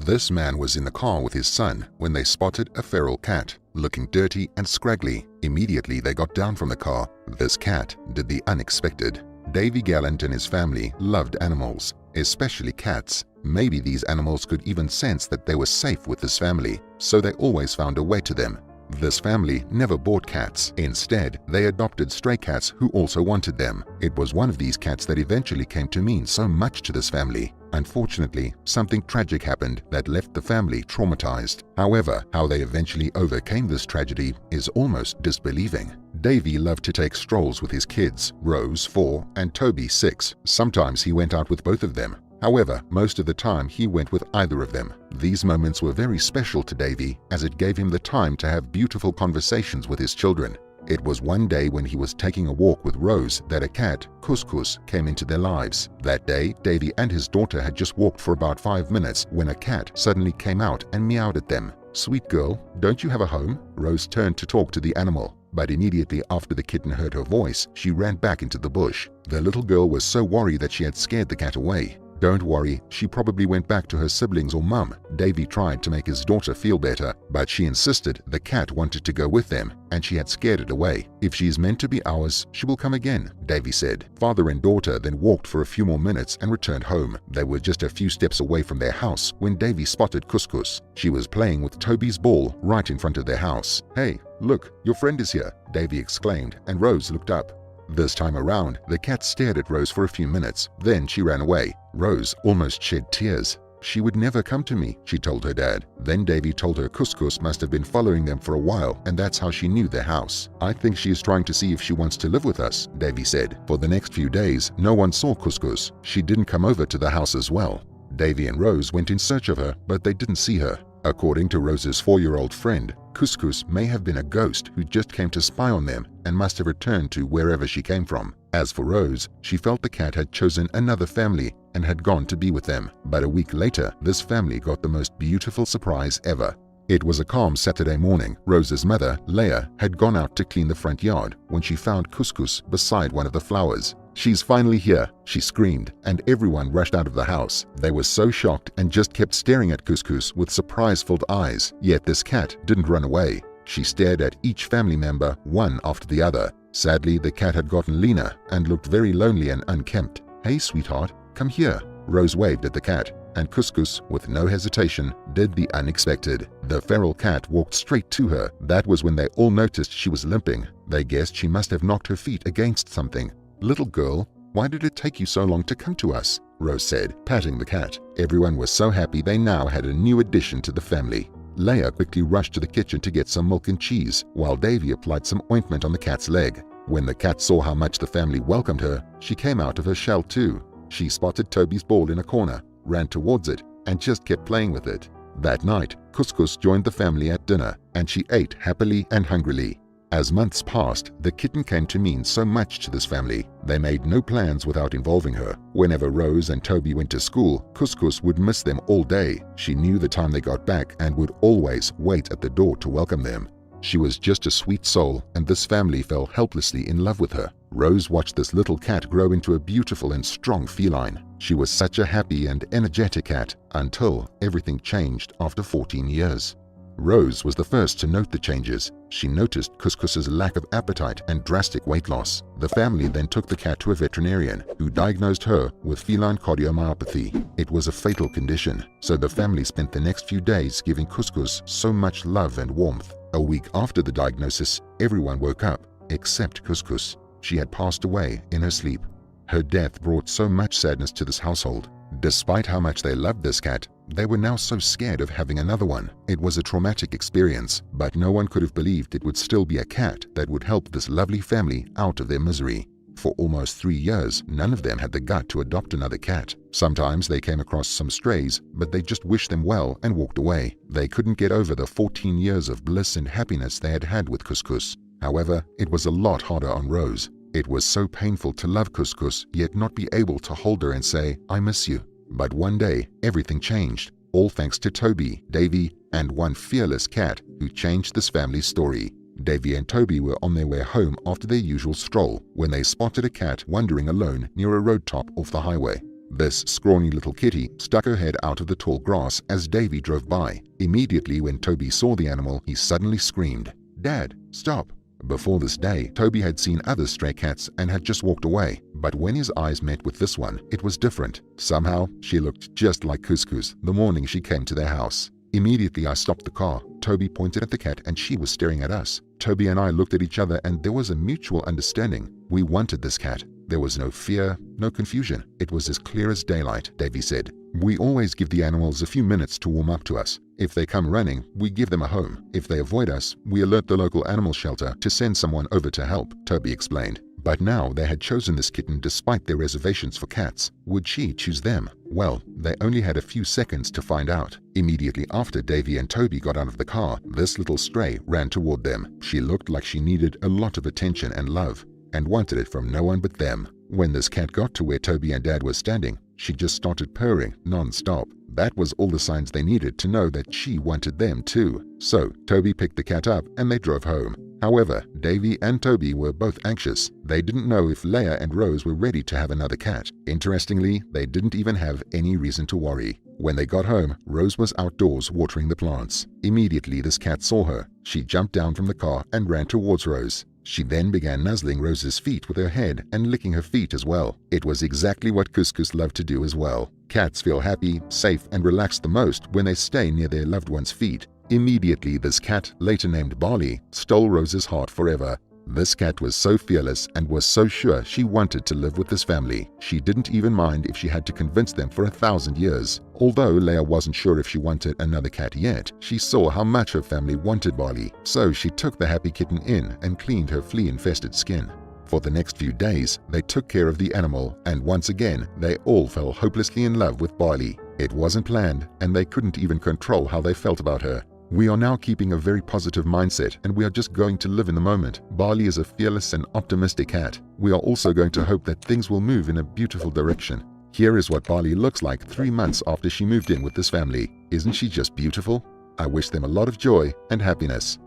This man was in the car with his son when they spotted a feral cat, looking dirty and scraggly. Immediately they got down from the car. This cat did the unexpected. Davy Gallant and his family loved animals, especially cats. Maybe these animals could even sense that they were safe with this family, so they always found a way to them. This family never bought cats. Instead, they adopted stray cats who also wanted them. It was one of these cats that eventually came to mean so much to this family. Unfortunately, something tragic happened that left the family traumatized. However, how they eventually overcame this tragedy is almost disbelieving. Davy loved to take strolls with his kids, Rose, 4, and Toby, 6. Sometimes he went out with both of them. However, most of the time he went with either of them. These moments were very special to Davy, as it gave him the time to have beautiful conversations with his children. It was one day when he was taking a walk with Rose that a cat, Couscous, came into their lives. That day, Davy and his daughter had just walked for about 5 minutes when a cat suddenly came out and meowed at them. "Sweet girl, don't you have a home?" Rose turned to talk to the animal, but immediately after the kitten heard her voice, she ran back into the bush. The little girl was so worried that she had scared the cat away. "Don't worry, she probably went back to her siblings or mum." Davy tried to make his daughter feel better, but she insisted the cat wanted to go with them, and she had scared it away. "If she is meant to be ours, she will come again," Davy said. Father and daughter then walked for a few more minutes and returned home. They were just a few steps away from their house when Davy spotted Couscous. She was playing with Toby's ball right in front of their house. "Hey, look, your friend is here," Davy exclaimed, and Rose looked up. This time around, the cat stared at Rose for a few minutes. Then she ran away. Rose almost shed tears. "She would never come to me," she told her dad. Then Davy told her Couscous must have been following them for a while, and that's how she knew their house. "I think she is trying to see if she wants to live with us," Davy said. For the next few days, no one saw Couscous. She didn't come over to the house as well. Davy and Rose went in search of her, but they didn't see her. According to Rose's 4-year-old friend, Couscous may have been a ghost who just came to spy on them and must have returned to wherever she came from. As for Rose, she felt the cat had chosen another family and had gone to be with them. But a week later, this family got the most beautiful surprise ever. It was a calm Saturday morning. Rose's mother, Leah, had gone out to clean the front yard when she found Couscous beside one of the flowers. "She's finally here," she screamed, and everyone rushed out of the house. They were so shocked and just kept staring at Couscous with surprise-filled eyes. Yet this cat didn't run away. She stared at each family member, one after the other. Sadly, the cat had gotten leaner and looked very lonely and unkempt. "Hey, sweetheart, come here." Rose waved at the cat, and Couscous, with no hesitation, did the unexpected. The feral cat walked straight to her. That was when they all noticed she was limping. They guessed she must have knocked her feet against something. "Little girl, why did it take you so long to come to us?" Rose said, patting the cat. Everyone was so happy they now had a new addition to the family. Leah quickly rushed to the kitchen to get some milk and cheese, while Davy applied some ointment on the cat's leg. When the cat saw how much the family welcomed her, she came out of her shell too. She spotted Toby's ball in a corner, ran towards it, and just kept playing with it. That night, Couscous joined the family at dinner, and she ate happily and hungrily. As months passed, the kitten came to mean so much to this family. They made no plans without involving her. Whenever Rose and Toby went to school, Couscous would miss them all day. She knew the time they got back and would always wait at the door to welcome them. She was just a sweet soul, and this family fell helplessly in love with her. Rose watched this little cat grow into a beautiful and strong feline. She was such a happy and energetic cat until everything changed after 14 years. Rose was the first to note the changes. She noticed Couscous's lack of appetite and drastic weight loss. The family then took the cat to a veterinarian, who diagnosed her with feline cardiomyopathy. It was a fatal condition, so the family spent the next few days giving Couscous so much love and warmth. A week after the diagnosis, everyone woke up, except Couscous. She had passed away in her sleep. Her death brought so much sadness to this household. Despite how much they loved this cat, they were now so scared of having another one. It was a traumatic experience, but no one could have believed it would still be a cat that would help this lovely family out of their misery. For almost 3 years, none of them had the gut to adopt another cat. Sometimes they came across some strays, but they just wished them well and walked away. They couldn't get over the 14 years of bliss and happiness they had had with Couscous. However, it was a lot harder on Rose. It was so painful to love Couscous, yet not be able to hold her and say, "I miss you." But one day, everything changed, all thanks to Toby, Davy, and one fearless cat who changed this family's story. Davy and Toby were on their way home after their usual stroll when they spotted a cat wandering alone near a road top off the highway. This scrawny little kitty stuck her head out of the tall grass as Davy drove by. Immediately when Toby saw the animal, he suddenly screamed, "Dad, stop!" Before this day, Toby had seen other stray cats and had just walked away. But when his eyes met with this one, it was different. Somehow, she looked just like Couscous the morning she came to their house. Immediately, I stopped the car. Toby pointed at the cat and she was staring at us. Toby and I looked at each other and there was a mutual understanding. We wanted this cat. There was no fear, no confusion. It was as clear as daylight, Davy said. We always give the animals a few minutes to warm up to us. If they come running, we give them a home. If they avoid us, we alert the local animal shelter to send someone over to help, Toby explained. But now they had chosen this kitten despite their reservations for cats. Would she choose them? Well, they only had a few seconds to find out. Immediately after Davy and Toby got out of the car, this little stray ran toward them. She looked like she needed a lot of attention and love, and wanted it from no one but them. When this cat got to where Toby and Dad were standing, she just started purring non-stop. That was all the signs they needed to know that she wanted them too. So Toby picked the cat up and they drove home. However, Davy and Toby were both anxious. They didn't know if Leia and Rose were ready to have another cat. Interestingly, they didn't even have any reason to worry. When they got home, Rose was outdoors watering the plants. Immediately this cat saw her. She jumped down from the car and ran towards Rose. She then began nuzzling Rose's feet with her head and licking her feet as well. It was exactly what Couscous loved to do as well. Cats feel happy, safe, and relaxed the most when they stay near their loved one's feet. Immediately, this cat, later named Barley, stole Rose's heart forever. This cat was so fearless and was so sure she wanted to live with this family. She didn't even mind if she had to convince them for 1,000 years. Although Leia wasn't sure if she wanted another cat yet, she saw how much her family wanted Barley. So she took the happy kitten in and cleaned her flea-infested skin. For the next few days, they took care of the animal, and once again, they all fell hopelessly in love with Barley. It wasn't planned, and they couldn't even control how they felt about her. We are now keeping a very positive mindset and we are just going to live in the moment. Barley is a fearless and optimistic cat. We are also going to hope that things will move in a beautiful direction. Here is what Barley looks like 3 months after she moved in with this family. Isn't she just beautiful? I wish them a lot of joy and happiness.